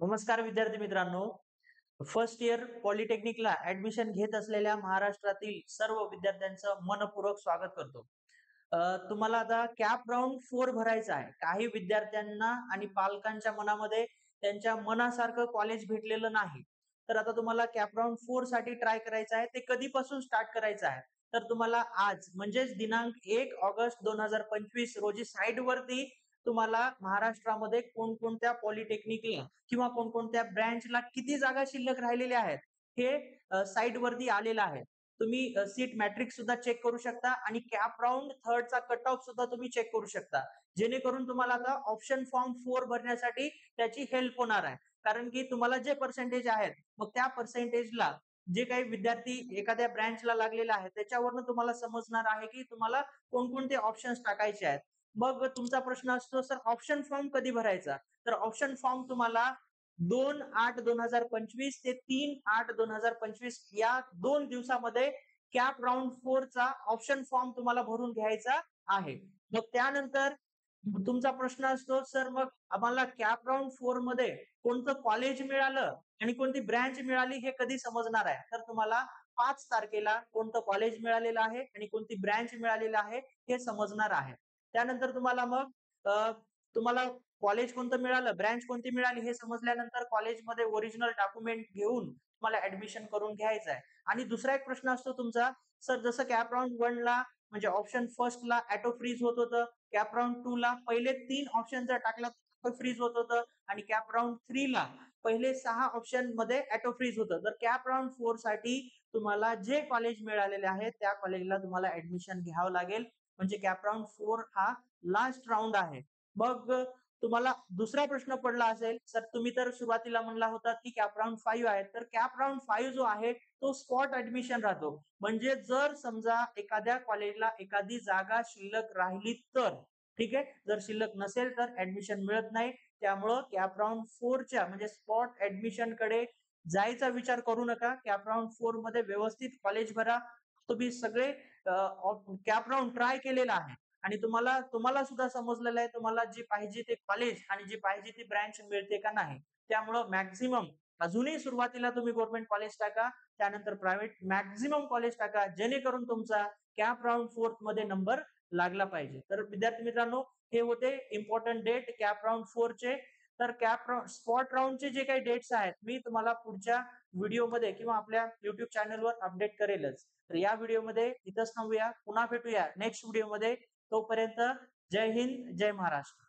नमस्कार विद्यार्थी मित्रांनो. फर्स्ट इयर पॉलिटेक्निकला ऍडमिशन घेत असलेल्या महाराष्ट्रातील सर्व विद्यार्थ्यांचं मनपूर्वक स्वागत करतो. तुम्हाला आता कॅप राऊंड 4 भरायचा आहे. काही विद्यार्थ्यांना आणि पालकांच्या मनामध्ये त्यांच्या मनासारखं कॉलेज भेटलेलं नाही. तर आता तुम्हाला कॅप राऊंड 4 साठी ट्राय करायचं आहे. ते कधीपासून स्टार्ट करायचं आहे? तर तुम्हाला आज म्हणजेच दिनांक 1 ऑगस्ट 2025 रोजी साइटवरती तुम्हाला महाराष्ट्रामध्ये कोणकोणत्या पॉलिटेक्निकला किंवा कोणकोणत्या ब्रँचला किती जागा शिल्लक राहिलेल्या आहेत हे साइट वरती आलेलं आहे. तुम्ही सीट मॅट्रिक्स सुद्धा चेक करू शकता आणि कॅप राऊंड थर्डचा कट ऑफ सुद्धा तुम्ही चेक करू शकता, जेणेकरून तुम्हाला आता ऑप्शन फॉर्म 4 भरण्यासाठी त्याची हेल्प होणार आहे. कारण की तुम्हाला जे पर्सेंटेज आहेत मग त्या पर्सेंटेजला जे काही विद्यार्थी एखाद्या ब्रँचला लागलेला आहे त्याच्यावरनं तुम्हाला समजणार आहे की तुम्हाला कोणकोणते ऑप्शन्स टाकायचे आहेत. मग तुमचा प्रश्न असतो, सर ऑप्शन फॉर्म कधी भरायचा? तर ऑप्शन फॉर्म तुम्हाला 2/8/2025 ते 3/8/2025 या 2 दिवसामध्ये कॅप राऊंड 4 चा ऑप्शन फॉर्म तुम्हाला भरून घ्यायचा आहे. मग त्यानंतर तुमचा प्रश्न असतो, सर मग आम्हाला कॅप राऊंड 4 मध्ये कोणतं कॉलेज मिळालं आणि कोणती ब्रँच मिळाली हे कधी समजणार आहे? तर तुम्हाला 5 तारखेला कोणतं कॉलेज मिळालेलं आहे आणि कोणती ब्रँच मिळालेलं आहे हे समजणार आहे. त्यानंतर तुम्हाला मग तुम्हाला कॉलेज कोणतं मिळालं, ब्रँच कोणती मिळाली हे समजल्यानंतर कॉलेजमध्ये ओरिजिनल डॉक्युमेंट घेऊन तुम्हाला ऍडमिशन करून घ्यायचं आहे. आणि दुसरा एक प्रश्न असतो तुमचा, सर जसं कॅप राऊंड 1 ला म्हणजे ऑप्शन फर्स्ट ला ऑटो फ्रीज होत होतं, कॅप राऊंड 2 ला पहिले 3 ऑप्शन जर टाकला तर फ्रीज होत होतं आणि कॅप राऊंड 3 ला पहिले 6 ऑप्शन मध्ये ऑटो फ्रीज होतं. तर कॅप राऊंड 4 साठी तुम्हाला जे कॉलेज मिळालेले आहे त्या कॉलेजला तुम्हाला ऍडमिशन घ्यावं लागेल. म्हणजे कॅप राऊंड 4 हा लास्ट राऊंड आहे. मग तुम्हाला दुसरा प्रश्न पडला असेल, सर तुम्ही तर सुरुवातीला म्हणला होता की कॅप राऊंड 5 आहे. तर कॅप राऊंड 5 जो आहे तो स्पॉट ऍडमिशन राहतो. म्हणजे जर समजा एखाद्या कॉलेजला एखादी जागा शिल्लक राहिली तर ठीक आहे, जर शिल्लक नसेल तर ऍडमिशन मिळत नाही. त्यामुळं कॅप राऊंड 4 च्या म्हणजे स्पॉट ऍडमिशन कडे जायचा विचार करू नका. कॅप राऊंड 4 मध्ये व्यवस्थित कॉलेज भरा. तुम्ही सगळे कॅप राऊंड ट्राय केलेला आहे आणि तुम्हाला तुम्हाला सुद्धा समजलेलं आहे तुम्हाला जे पाहिजे ते कॉलेज आणि जी पाहिजे ती ब्रँच मिळते का नाही. त्यामुळं मॅक्झिमम अजूनही सुरुवातीला तुम्ही गव्हर्नमेंट कॉलेज टाका, त्यानंतर प्रायव्हेट मॅक्झिमम कॉलेज टाका, जेणेकरून तुमचा कॅप राऊंड 4 मध्ये नंबर लागला पाहिजे. तर विद्यार्थी मित्रांनो, हे होते इम्पॉर्टंट डेट कॅप राऊंड 4 चे. तर कॅप स्पॉट राऊंडचे जे काही डेट्स आहेत मी तुम्हाला पुढच्या व्हिडिओमध्ये किंवा आपल्या युट्यूब चॅनलवर अपडेट करेलच. तर या व्हिडिओमध्ये इथंच थांबूया, पुन्हा भेटूया नेक्स्ट व्हिडिओमध्ये. तोपर्यंत जय हिंद, जय महाराष्ट्र.